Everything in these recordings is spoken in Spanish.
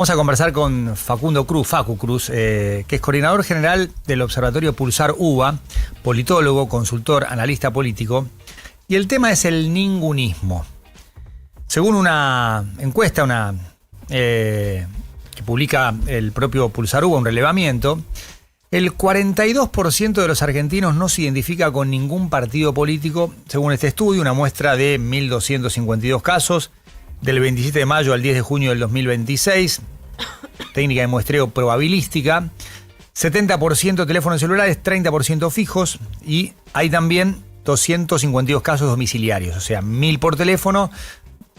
Vamos a conversar con Facundo Cruz, Facu Cruz, que es coordinador general del Observatorio Pulsar UBA, politólogo, consultor, analista político. Y el tema es el ningunismo. Según una encuesta que publica el propio Pulsar UBA, un relevamiento, el 42% de los argentinos no se identifica con ningún partido político. Según este estudio, una muestra de 1.252 casos, del 27 de mayo al 10 de junio del 2026, técnica de muestreo probabilística, 70% teléfonos celulares, 30% fijos, y hay también 252 casos domiciliarios, o sea, 1.000 por teléfono,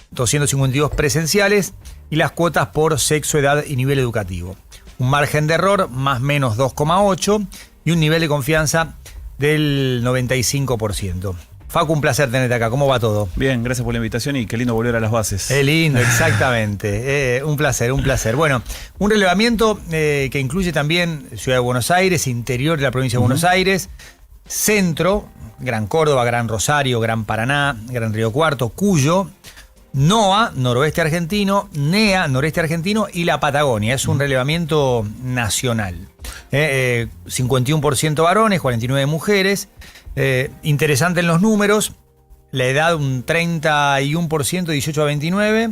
252 presenciales, y las cuotas por sexo, edad y nivel educativo. Un margen de error más o menos 2,8 y un nivel de confianza del 95%. Facu, un placer tenerte acá. ¿Cómo va todo? Bien, gracias por la invitación y qué lindo volver a las bases. Es lindo, exactamente. Un placer, un placer. Bueno, un relevamiento que incluye también Ciudad de Buenos Aires, interior de la provincia de Buenos Aires, centro, Gran Córdoba, Gran Rosario, Gran Paraná, Gran Río Cuarto, Cuyo, NOA, noroeste argentino, NEA, noreste argentino, y la Patagonia. Es un relevamiento nacional. 51% varones, 49% mujeres. Interesante en los números, la edad un 31%, 18 a 29,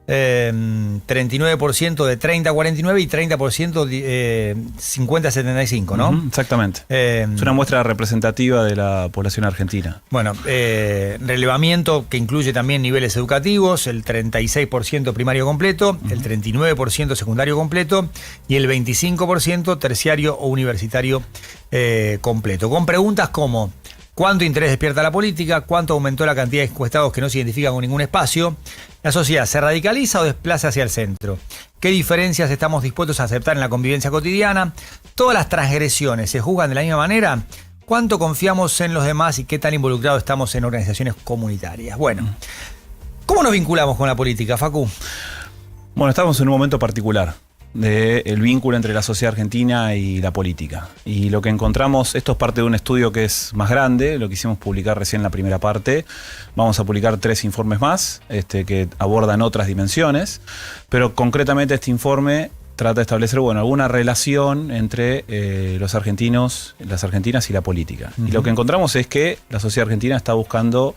39% de 30 a 49 y 30% de 50 a 75, ¿no? Exactamente. Es una muestra representativa de la población argentina. Bueno, relevamiento que incluye también niveles educativos, el 36% primario completo, el 39% secundario completo y el 25% terciario o universitario completo. Con preguntas como: ¿cuánto interés despierta la política? ¿Cuánto aumentó la cantidad de encuestados que no se identifican con ningún espacio? ¿La sociedad se radicaliza o desplaza hacia el centro? ¿Qué diferencias estamos dispuestos a aceptar en la convivencia cotidiana? ¿Todas las transgresiones se juzgan de la misma manera? ¿Cuánto confiamos en los demás y qué tan involucrados estamos en organizaciones comunitarias? Bueno, ¿cómo nos vinculamos con la política, Facu? Bueno, estamos en un momento particular del vínculo entre la sociedad argentina y la política. Y lo que encontramos, esto es parte de un estudio que es más grande, lo quisimos publicar recién en la primera parte. Vamos a publicar 3 informes más que abordan otras dimensiones, pero concretamente este informe trata de establecer alguna relación entre los argentinos, las argentinas y la política. Y lo que encontramos es que la sociedad argentina está buscando,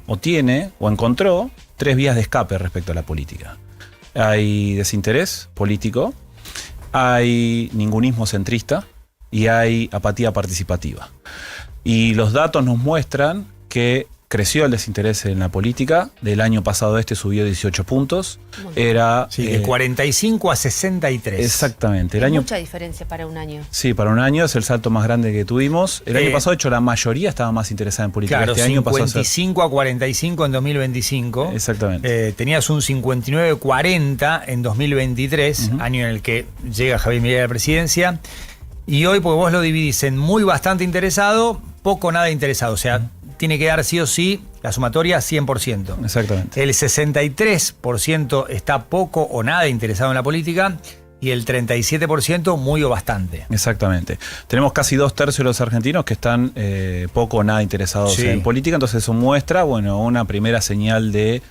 o tiene, o encontró 3 vías de escape respecto a la política. Hay desinterés político, hay ningunismo centrista y hay apatía participativa. Y los datos nos muestran que creció el desinterés en la política. Del año pasado subió 18 puntos. Era de 45 a 63. Exactamente. Mucha diferencia para un año. Sí, para un año es el salto más grande que tuvimos. El año pasado, de hecho, la mayoría estaba más interesada en política. Claro, este año 55 a 45 en 2025. Exactamente. Tenías un 59-40 en 2023, año en el que llega Javier Milei a la presidencia. Y hoy, porque vos lo dividís en muy bastante interesado, poco nada interesado. O sea, tiene que dar sí o sí la sumatoria 100%. Exactamente. El 63% está poco o nada interesado en la política y el 37% muy o bastante. Exactamente. Tenemos casi 2/3 de los argentinos que están poco o nada interesados en política, entonces eso muestra, una primera señal de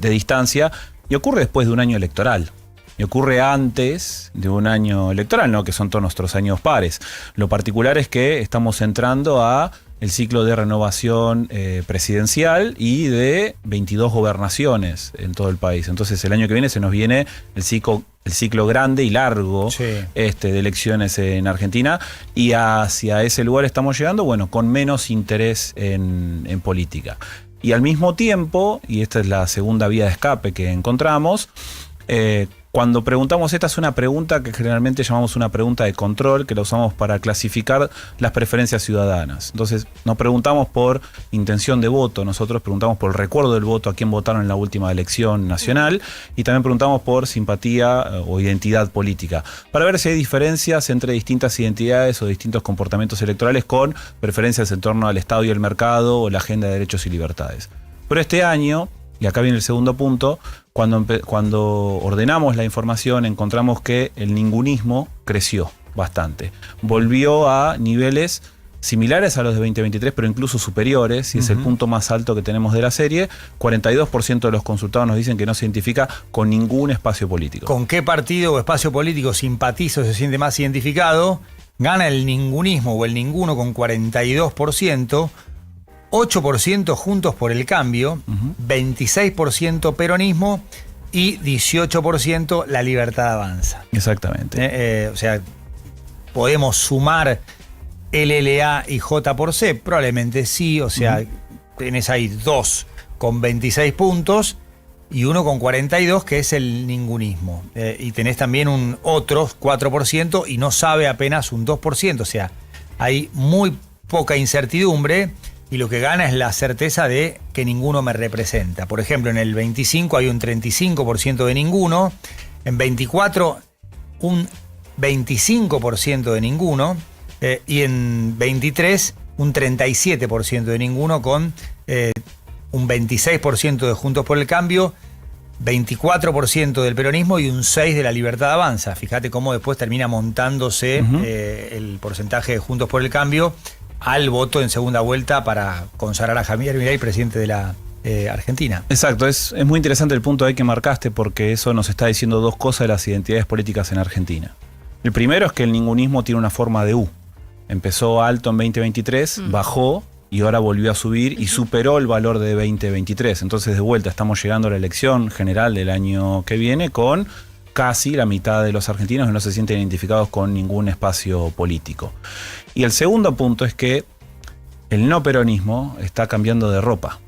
distancia, y ocurre después de un año electoral. Y ocurre antes de un año electoral, ¿no? Que son todos nuestros años pares. Lo particular es que estamos entrando a el ciclo de renovación presidencial y de 22 gobernaciones en todo el país. Entonces el año que viene se nos viene el ciclo grande y largo de elecciones en Argentina, y hacia ese lugar estamos llegando, con menos interés en política. Y al mismo tiempo, y esta es la segunda vía de escape que encontramos, cuando preguntamos, esta es una pregunta que generalmente llamamos una pregunta de control, que la usamos para clasificar las preferencias ciudadanas. Entonces, nos preguntamos por intención de voto, nosotros preguntamos por el recuerdo del voto, a quién votaron en la última elección nacional, y también preguntamos por simpatía o identidad política, para ver si hay diferencias entre distintas identidades o distintos comportamientos electorales con preferencias en torno al Estado y el mercado o la agenda de derechos y libertades. Pero este año, y acá viene el segundo punto, cuando ordenamos la información encontramos que el ningunismo creció bastante. Volvió a niveles similares a los de 2023, pero incluso superiores, y es el punto más alto que tenemos de la serie. 42% de los consultados nos dicen que no se identifica con ningún espacio político. ¿Con qué partido o espacio político simpatiza o se siente más identificado? Gana el ningunismo o el ninguno con 42%, 8% Juntos por el Cambio, 26% peronismo y 18% La Libertad Avanza. Exactamente. O sea, podemos sumar LLA y J por C, probablemente sí, o sea, tenés ahí 2 con 26 puntos y 1 con 42, que es el ningunismo. Y tenés también un otros 4% y no sabe apenas un 2%, o sea, hay muy poca incertidumbre y lo que gana es la certeza de que ninguno me representa. Por ejemplo, en el 25 hay un 35% de ninguno, en 24 un 25% de ninguno, y en 23 un 37% de ninguno con un 26% de Juntos por el Cambio, 24% del peronismo y un 6% de La Libertad Avanza. Fíjate cómo después termina montándose el porcentaje de Juntos por el Cambio al voto en segunda vuelta para consagrar a Javier Milei presidente de la Argentina. Exacto, es muy interesante el punto ahí que marcaste, porque eso nos está diciendo dos cosas de las identidades políticas en Argentina. El primero es que el ningunismo tiene una forma de U. Empezó alto en 2023, bajó y ahora volvió a subir y superó el valor de 2023. Entonces, de vuelta, estamos llegando a la elección general del año que viene con casi la mitad de los argentinos que no se sienten identificados con ningún espacio político. Y el segundo punto es que el no peronismo está cambiando de ropa.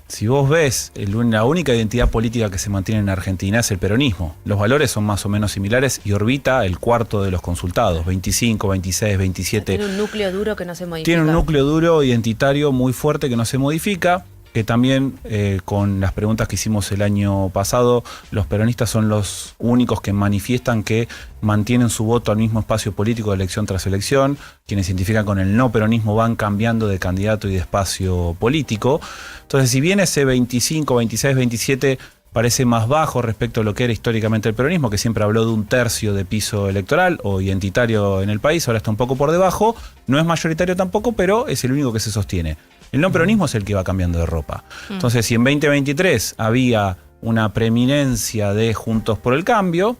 Si vos ves, la única identidad política que se mantiene en Argentina es el peronismo. Los valores son más o menos similares y orbita el cuarto de los consultados, 25, 26, 27. Tiene un núcleo duro que no se modifica. Tiene un núcleo duro identitario muy fuerte que no se modifica. Que también con las preguntas que hicimos el año pasado, los peronistas son los únicos que manifiestan que mantienen su voto al mismo espacio político de elección tras elección. Quienes se identifican con el no peronismo van cambiando de candidato y de espacio político. Entonces, si bien ese 25, 26, 27 parece más bajo respecto a lo que era históricamente el peronismo, que siempre habló de un tercio de piso electoral o identitario en el país, ahora está un poco por debajo, no es mayoritario tampoco, pero es el único que se sostiene. El no peronismo es el que va cambiando de ropa. Entonces, si en 2023 había una preeminencia de Juntos por el Cambio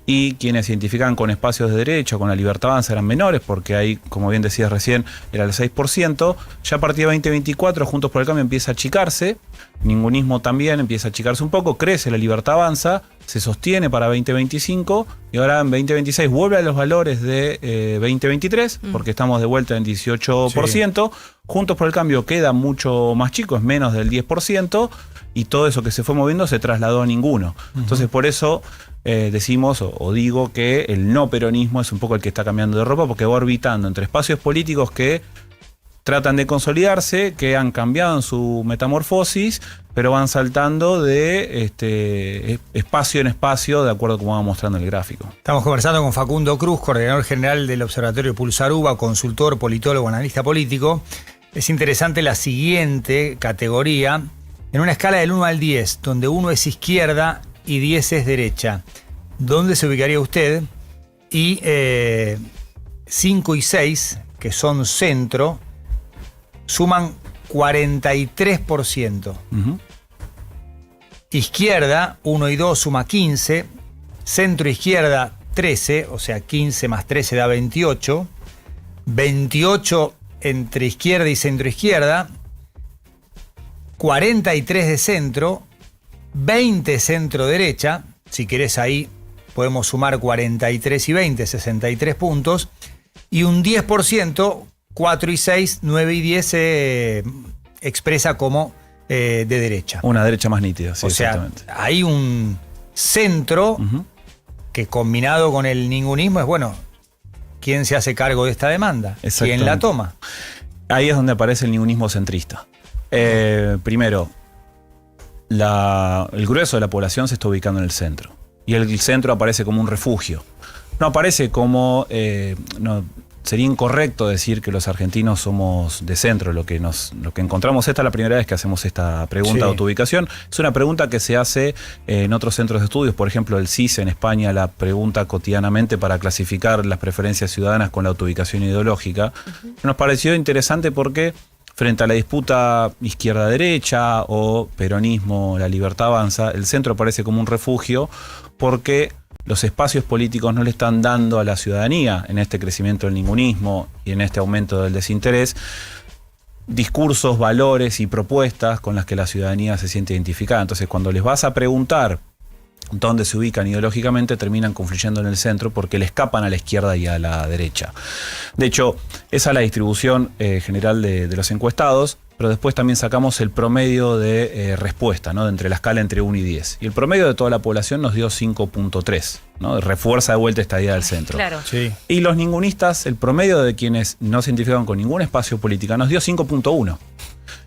y quienes se identificaban con espacios de derecha, con La Libertad Avanza, eran menores, porque ahí, como bien decías recién, era el 6%, ya a partir de 2024 Juntos por el Cambio empieza a achicarse, ningunismo también empieza a achicarse un poco, crece La Libertad Avanza, se sostiene para 2025 y ahora en 2026 vuelve a los valores de 2023, porque estamos de vuelta en 18%. Sí. Juntos por el Cambio queda mucho más chico, es menos del 10%, y todo eso que se fue moviendo se trasladó a ninguno. Entonces, por eso decimos o digo que el no peronismo es un poco el que está cambiando de ropa, porque va orbitando entre espacios políticos que tratan de consolidarse, que han cambiado en su metamorfosis, pero van saltando de espacio en espacio, de acuerdo a cómo va mostrando el gráfico. Estamos conversando con Facundo Cruz, coordinador general del Observatorio Pulsar UBA, consultor, politólogo, analista político. Es interesante la siguiente categoría, en una escala del 1 al 10, donde 1 es izquierda y 10 es derecha. ¿Dónde se ubicaría usted? Y 5 y 6, que son centro, suman 43%. Izquierda, 1 y 2 suma 15. Centro izquierda, 13, o sea, 15 más 13 da 28. 28 entre izquierda y centro izquierda. 43 de centro. 20 centro derecha. Si querés ahí podemos sumar 43 y 20, 63 puntos. Y un 10%, 4 y 6, 9 y 10 se expresa como de derecha. Una derecha más nítida, sí, o sea, hay un centro que combinado con el ningunismo es, bueno, ¿quién se hace cargo de esta demanda? ¿Quién la toma? Ahí es donde aparece el ningunismo centrista. Primero, el grueso de la población se está ubicando en el centro. Y el centro aparece como un refugio. No aparece como... sería incorrecto decir que los argentinos somos de centro. Lo que encontramos, esta es la primera vez que hacemos esta pregunta de autoubicación. Es una pregunta que se hace en otros centros de estudios. Por ejemplo, el CIS en España la pregunta cotidianamente para clasificar las preferencias ciudadanas con la autoubicación ideológica. Nos pareció interesante porque frente a la disputa izquierda-derecha o peronismo, la libertad avanza, el centro aparece como un refugio porque los espacios políticos no le están dando a la ciudadanía, en este crecimiento del ningunismo y en este aumento del desinterés, discursos, valores y propuestas con las que la ciudadanía se siente identificada. Entonces, cuando les vas a preguntar dónde se ubican ideológicamente, terminan confluyendo en el centro porque le escapan a la izquierda y a la derecha. De hecho, esa es la distribución general de los encuestados, pero después también sacamos el promedio de respuesta, ¿no? Entre la escala entre 1 y 10. Y el promedio de toda la población nos dio 5.3, ¿no? Refuerza de vuelta esta idea del centro. Claro. Sí. Y los ningunistas, el promedio de quienes no se identifican con ningún espacio político, nos dio 5.1.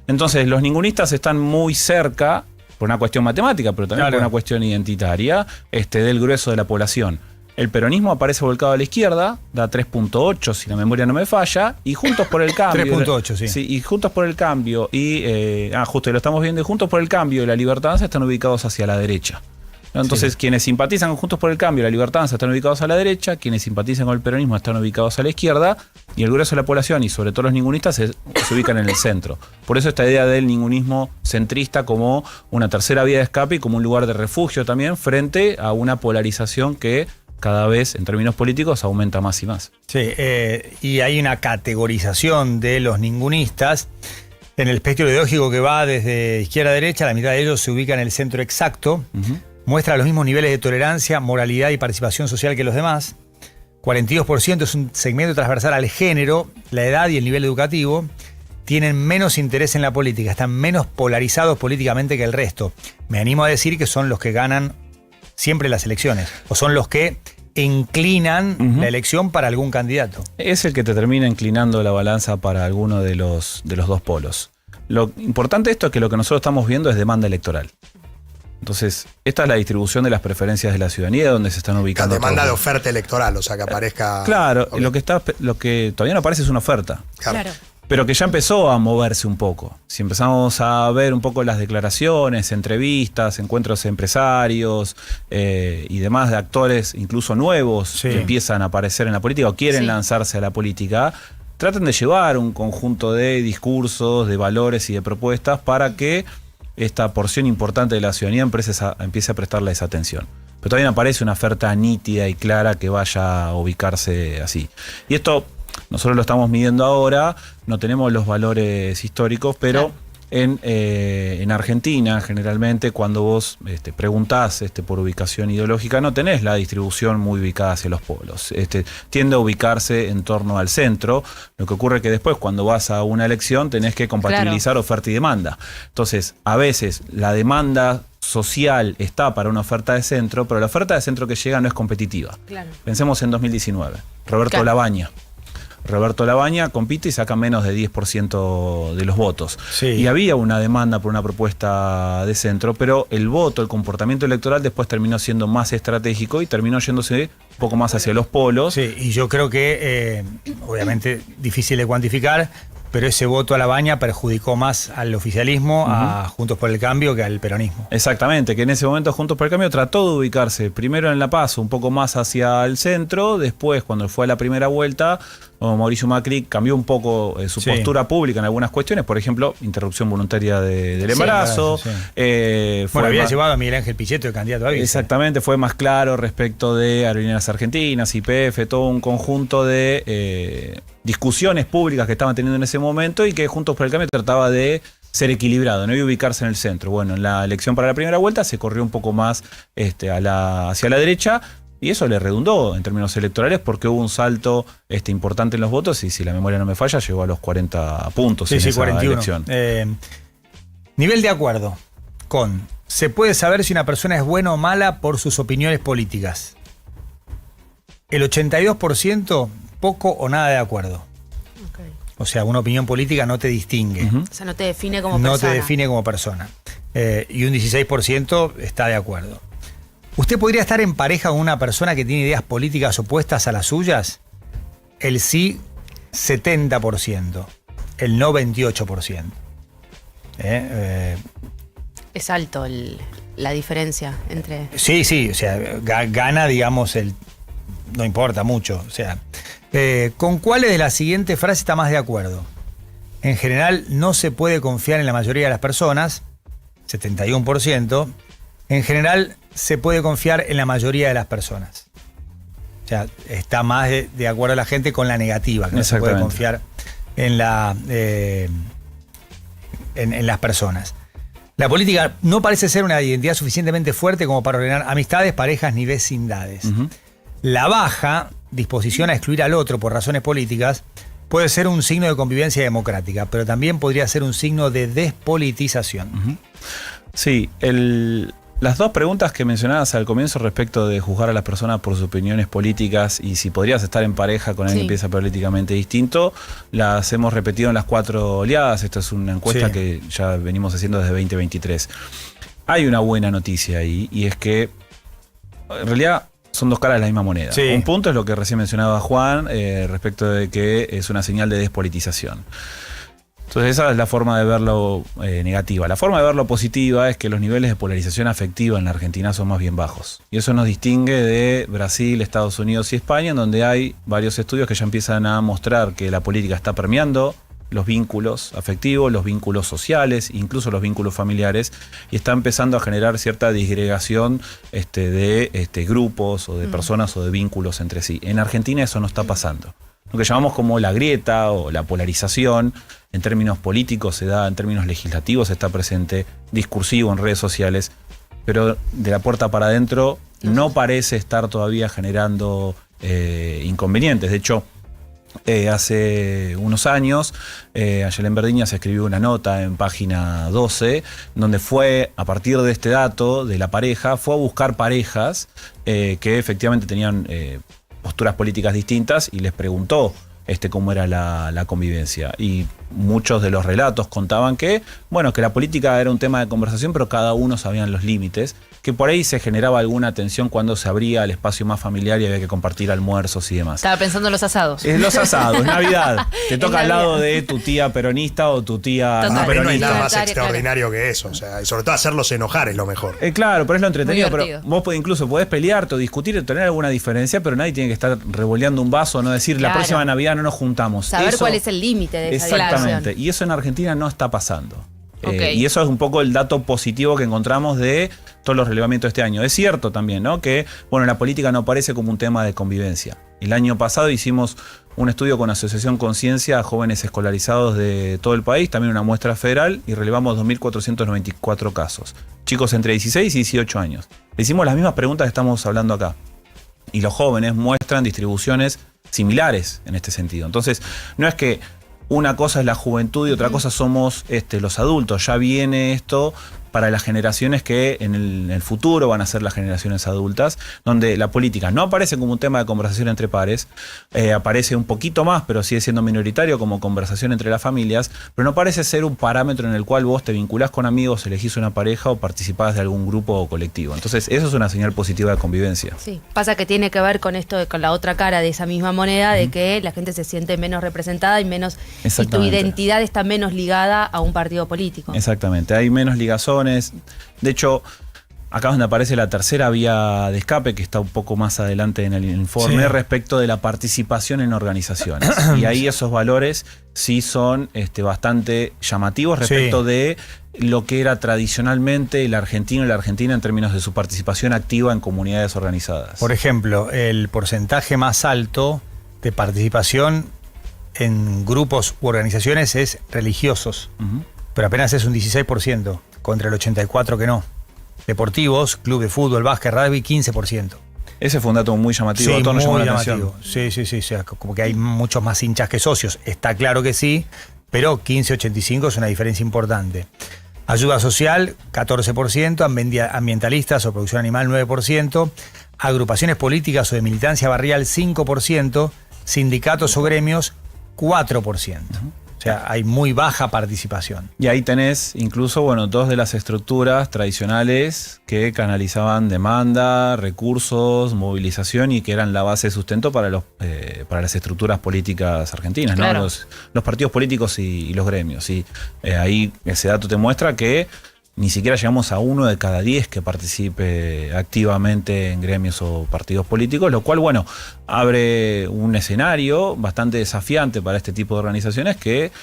Entonces, los ningunistas están muy cerca, por una cuestión matemática, pero también por una cuestión identitaria, del grueso de la población. El peronismo aparece volcado a la izquierda, da 3.8 si la memoria no me falla, y Juntos por el Cambio. 3.8, sí. Sí. Y Juntos por el Cambio justo lo estamos viendo, y Juntos por el Cambio y la Libertad Avanza están ubicados hacia la derecha. Entonces, quienes simpatizan con Juntos por el Cambio y la Libertad Avanza están ubicados a la derecha, quienes simpatizan con el peronismo están ubicados a la izquierda, y el grueso de la población, y sobre todo los ningunistas, se ubican en el centro. Por eso esta idea del ningunismo centrista como una tercera vía de escape y como un lugar de refugio también frente a una polarización que cada vez, en términos políticos, aumenta más y más. Sí, y hay una categorización de los ningunistas en el espectro ideológico que va desde izquierda a derecha. La mitad de ellos se ubica en el centro exacto. Muestra los mismos niveles de tolerancia, moralidad y participación social que los demás. 42% es un segmento transversal al género, la edad y el nivel educativo. Tienen menos interés en la política, están menos polarizados políticamente que el resto. Me animo a decir que son los que ganan siempre las elecciones, o son los que inclinan la elección para algún candidato. Es el que te termina inclinando la balanza para alguno de los dos polos. Lo importante de esto es que lo que nosotros estamos viendo es demanda electoral. Entonces, esta es la distribución de las preferencias de la ciudadanía, donde se están ubicando. La demanda de oferta electoral, o sea, que aparezca. Claro, okay. Lo que todavía no aparece es una oferta. Claro. Pero que ya empezó a moverse un poco. Si empezamos a ver un poco las declaraciones, entrevistas, encuentros empresarios y demás de actores, incluso nuevos, que empiezan a aparecer en la política o quieren lanzarse a la política, tratan de llevar un conjunto de discursos, de valores y de propuestas para que esta porción importante de la ciudadanía empiece a prestarle esa atención. Pero todavía no aparece una oferta nítida y clara que vaya a ubicarse así. Y esto nosotros lo estamos midiendo ahora, no tenemos los valores históricos, pero en Argentina generalmente cuando vos preguntás por ubicación ideológica no tenés la distribución muy ubicada hacia los polos. Tiende a ubicarse en torno al centro. Lo que ocurre es que después cuando vas a una elección tenés que compatibilizar oferta y demanda. Entonces, a veces la demanda social está para una oferta de centro, pero la oferta de centro que llega no es competitiva. Claro. Pensemos en 2019. Roberto Labaña compite y saca menos de 10% de los votos. Sí. Y había una demanda por una propuesta de centro, pero el voto, el comportamiento electoral después terminó siendo más estratégico y terminó yéndose un poco más hacia los polos. Sí, y yo creo que, obviamente, difícil de cuantificar, pero ese voto a Labaña perjudicó más al oficialismo, a Juntos por el Cambio, que al peronismo. Exactamente, que en ese momento Juntos por el Cambio trató de ubicarse primero en La Paso, un poco más hacia el centro, después cuando fue a la primera vuelta, Mauricio Macri cambió un poco su postura pública en algunas cuestiones, por ejemplo, interrupción voluntaria del embarazo. Había llevado a Miguel Ángel Pichetto de candidato a vice. Exactamente, fue más claro respecto de Aerolíneas Argentinas, YPF, todo un conjunto de discusiones públicas que estaban teniendo en ese momento y que Juntos por el Cambio trataba de ser equilibrado, no iba a ubicarse en el centro. Bueno, en la elección para la primera vuelta se corrió un poco más hacia la derecha. Y eso le redundó en términos electorales porque hubo un salto importante en los votos y si la memoria no me falla llegó a los 40 puntos en esa 41. Elección. Nivel de acuerdo con ¿se puede saber si una persona es buena o mala por sus opiniones políticas? El 82% poco o nada de acuerdo. Okay. O sea, una opinión política no te distingue. O sea, no te define como persona. No te define como persona. Y un 16% está de acuerdo. ¿Usted podría estar en pareja con una persona que tiene ideas políticas opuestas a las suyas? el sí 70%, el no 28%. Es alto la diferencia entre... Sí, o sea, gana, digamos, no importa mucho. O sea, ¿con cuáles de las siguientes frases está más de acuerdo? En general, no se puede confiar en la mayoría de las personas, 71%. En general, se puede confiar en la mayoría de las personas. O sea, está más de acuerdo la gente con la negativa, que no se puede confiar en las personas. La política no parece ser una identidad suficientemente fuerte como para ordenar amistades, parejas ni vecindades. La baja disposición a excluir al otro por razones políticas puede ser un signo de convivencia democrática, pero también podría ser un signo de despolitización. Sí, las dos preguntas que mencionabas al comienzo respecto de juzgar a las personas por sus opiniones políticas y si podrías estar en pareja con alguien que piensa políticamente distinto, las hemos repetido en las 4 oleadas. Esta es una encuesta que ya venimos haciendo desde 2023. Hay una buena noticia ahí, y es que en realidad son dos caras de la misma moneda. Sí. Un punto es lo que recién mencionaba Juan respecto de que es una señal de despolitización. Entonces esa es la forma de verlo negativa. La forma de verlo positiva es que los niveles de polarización afectiva en la Argentina son más bien bajos. Y eso nos distingue de Brasil, Estados Unidos y España, en donde hay varios estudios que ya empiezan a mostrar que la política está permeando los vínculos afectivos, los vínculos sociales, incluso los vínculos familiares, y está empezando a generar cierta disgregación de grupos o de personas o de vínculos entre sí. En Argentina eso no está pasando. Lo que llamamos como la grieta o la polarización, en términos políticos se da, en términos legislativos está presente, discursivo en redes sociales, pero de la puerta para adentro no parece estar todavía generando inconvenientes. De hecho, hace unos años, Ayelen Verdiñas escribió una nota en página 12, donde fue, a partir de este dato de la pareja, fue a buscar parejas que efectivamente tenían posturas políticas distintas y les preguntó cómo era la convivencia. Y muchos de los relatos contaban que la política era un tema de conversación, pero cada uno sabía los límites, que por ahí se generaba alguna tensión cuando se abría el espacio más familiar y había que compartir almuerzos y demás. Estaba pensando en los asados. Los asados, Navidad. Te toca al lado de tu tía peronista o tu tía no peronista. No hay nada más extraordinario que eso. O sea, y sobre todo hacerlos enojar es lo mejor. Claro, pero es lo entretenido. Pero vos incluso podés pelearte o discutir o tener alguna diferencia, pero nadie tiene que estar revoleando un vaso, no decir la próxima Navidad no nos juntamos. Saber cuál es el límite de esa exactamente. Relación. Y eso en Argentina no está pasando. Y eso es un poco el dato positivo que encontramos de todos los relevamientos de este año. Es cierto también, ¿no?, que la política no aparece como un tema de convivencia. El año pasado hicimos un estudio con Asociación Conciencia a jóvenes escolarizados de todo el país, también una muestra federal, y relevamos 2.494 casos. Chicos entre 16 y 18 años. Le hicimos las mismas preguntas que estamos hablando acá. Y los jóvenes muestran distribuciones similares en este sentido. Entonces, no es que una cosa es la juventud y otra cosa somos los adultos. Ya viene esto para las generaciones que en el futuro van a ser las generaciones adultas, donde la política no aparece como un tema de conversación entre pares, aparece un poquito más, pero sigue siendo minoritario como conversación entre las familias, pero no parece ser un parámetro en el cual vos te vinculás con amigos, elegís una pareja o participás de algún grupo o colectivo. Entonces eso es una señal positiva de convivencia. Sí, pasa que tiene que ver con esto, con la otra cara de esa misma moneda, de que la gente se siente menos representada y tu identidad está menos ligada a un partido político. Exactamente, hay menos ligazones. De hecho, acá donde aparece la tercera vía de escape, que está un poco más adelante en el informe, respecto de la participación en organizaciones. Y ahí esos valores sí son bastante llamativos respecto de lo que era tradicionalmente el argentino y la argentina en términos de su participación activa en comunidades organizadas. Por ejemplo, el porcentaje más alto de participación en grupos u organizaciones es religiosos, pero apenas es un 16%. Contra el 84% que no. Deportivos, club de fútbol, básquet, rugby, 15%. Ese fue un dato muy llamativo. Sí, todo nos muy llamó la llamativo. Sí. O sea, como que hay muchos más hinchas que socios. Está claro que sí, pero 15-85 es una diferencia importante. Ayuda social, 14%. Ambientalistas o producción animal, 9%. Agrupaciones políticas o de militancia barrial, 5%. Sindicatos o gremios, 4%. O O sea, hay muy baja participación. Y ahí tenés incluso, bueno, dos de las estructuras tradicionales que canalizaban demanda, recursos, movilización y que eran la base de sustento para las estructuras políticas argentinas, ¿no? Claro. Los partidos políticos y los gremios. Y ahí ese dato te muestra que ni siquiera llegamos a 1 de cada 10 que participe activamente en gremios o partidos políticos, lo cual, bueno, abre un escenario bastante desafiante para este tipo de organizaciones que,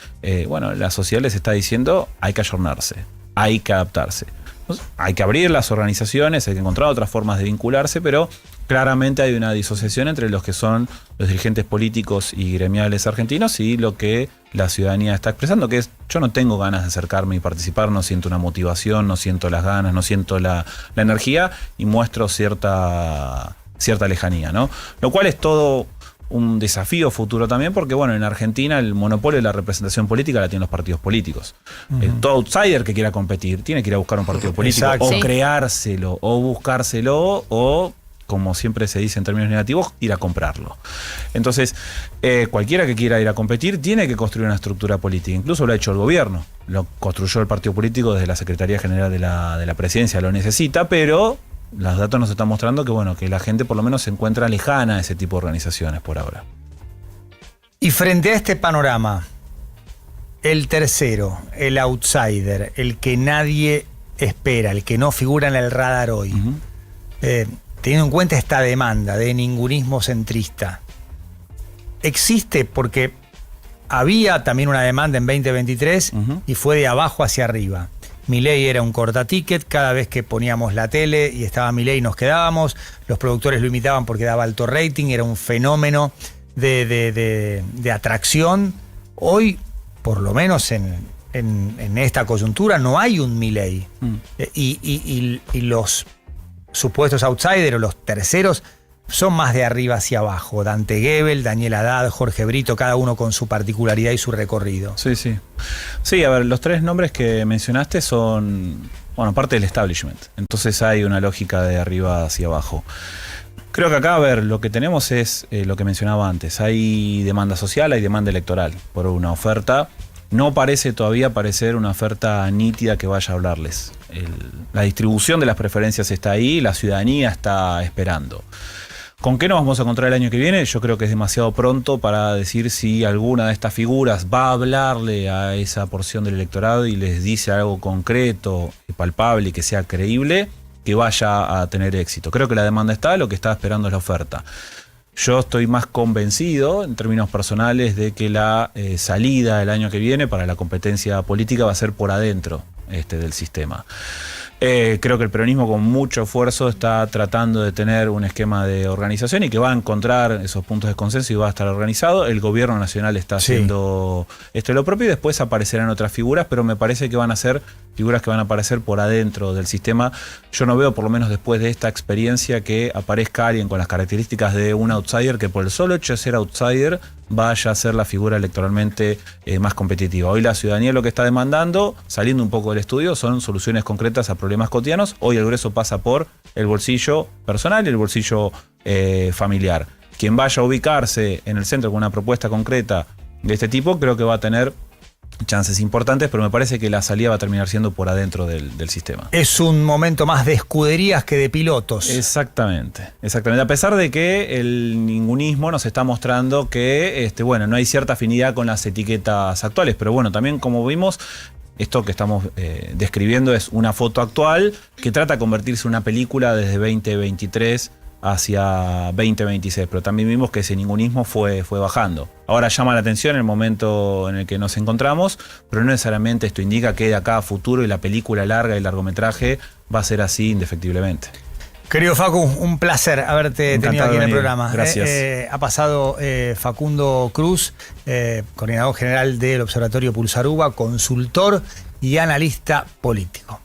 bueno, la sociedad les está diciendo hay que ayornarse, hay que adaptarse. Entonces, hay que abrir las organizaciones, hay que encontrar otras formas de vincularse, pero claramente hay una disociación entre los que son los dirigentes políticos y gremiales argentinos y lo que la ciudadanía está expresando, que es yo no tengo ganas de acercarme y participar, no siento una motivación, no siento las ganas, no siento la energía y muestro cierta lejanía, ¿no? Lo cual es todo un desafío futuro también, porque bueno, en Argentina el monopolio de la representación política la tienen los partidos políticos. Todo outsider que quiera competir tiene que ir a buscar un partido político. Exacto. O Sí. creárselo, o buscárselo, o, como siempre se dice en términos negativos, ir a comprarlo. Entonces, cualquiera que quiera ir a competir tiene que construir una estructura política. Incluso lo ha hecho el gobierno. Lo construyó el partido político desde la Secretaría General de la Presidencia, lo necesita, pero los datos nos están mostrando que, bueno, que la gente por lo menos se encuentra lejana a ese tipo de organizaciones por ahora. Y frente a este panorama, el tercero, el outsider, el que nadie espera, el que no figura en el radar hoy, teniendo en cuenta esta demanda de ningunismo centrista, existe porque había también una demanda en 2023 y fue de abajo hacia arriba. Milei era un cortaticket, cada vez que poníamos la tele y estaba Milei nos quedábamos, los productores lo imitaban porque daba alto rating, era un fenómeno de atracción. Hoy, por lo menos en esta coyuntura, no hay un Milei. Y los supuestos outsiders o los terceros son más de arriba hacia abajo. Dante Gebel, Daniel Haddad, Jorge Brito, cada uno con su particularidad y su recorrido. Sí, sí. Sí, a ver, los tres nombres que mencionaste son, bueno, parte del establishment. Entonces hay una lógica de arriba hacia abajo. Creo que acá, a ver, lo que tenemos es lo que mencionaba antes. Hay demanda social, hay demanda electoral por una oferta. No parece todavía parecer una oferta nítida que vaya a hablarles. La distribución de las preferencias está ahí, la ciudadanía está esperando. ¿Con qué nos vamos a encontrar el año que viene? Yo creo que es demasiado pronto para decir si alguna de estas figuras va a hablarle a esa porción del electorado y les dice algo concreto, palpable y que sea creíble, que vaya a tener éxito. Creo que la demanda está, lo que está esperando es la oferta. Yo estoy más convencido, en términos personales, de que la salida el año que viene para la competencia política va a ser por adentro del sistema. Creo que el peronismo con mucho esfuerzo está tratando de tener un esquema de organización y que va a encontrar esos puntos de consenso y va a estar organizado. El gobierno nacional está haciendo lo propio y después aparecerán otras figuras, pero me parece que van a ser figuras que van a aparecer por adentro del sistema. Yo no veo, por lo menos después de esta experiencia, que aparezca alguien con las características de un outsider que por el solo hecho de ser outsider vaya a ser la figura electoralmente más competitiva. Hoy la ciudadanía lo que está demandando, saliendo un poco del estudio, son soluciones concretas a problemas cotidianos. Hoy el grueso pasa por el bolsillo personal y el bolsillo familiar. Quien vaya a ubicarse en el centro con una propuesta concreta de este tipo, creo que va a tener chances importantes, pero me parece que la salida va a terminar siendo por adentro del sistema. Es un momento más de escuderías que de pilotos. Exactamente. A pesar de que el ningunismo nos está mostrando que bueno, no hay cierta afinidad con las etiquetas actuales, pero bueno, también como vimos, esto que estamos describiendo es una foto actual que trata de convertirse en una película desde 2023 hacia 2026, pero también vimos que ese ningunismo fue bajando. Ahora llama la atención el momento en el que nos encontramos, pero no necesariamente esto indica que de acá a futuro y la película larga y el largometraje va a ser así indefectiblemente. Querido Facu, un placer haberte Encantado tenido aquí en el de venir. programa. Gracias. Ha pasado Facundo Cruz, coordinador general del Observatorio Pulsar UBA, consultor y analista político.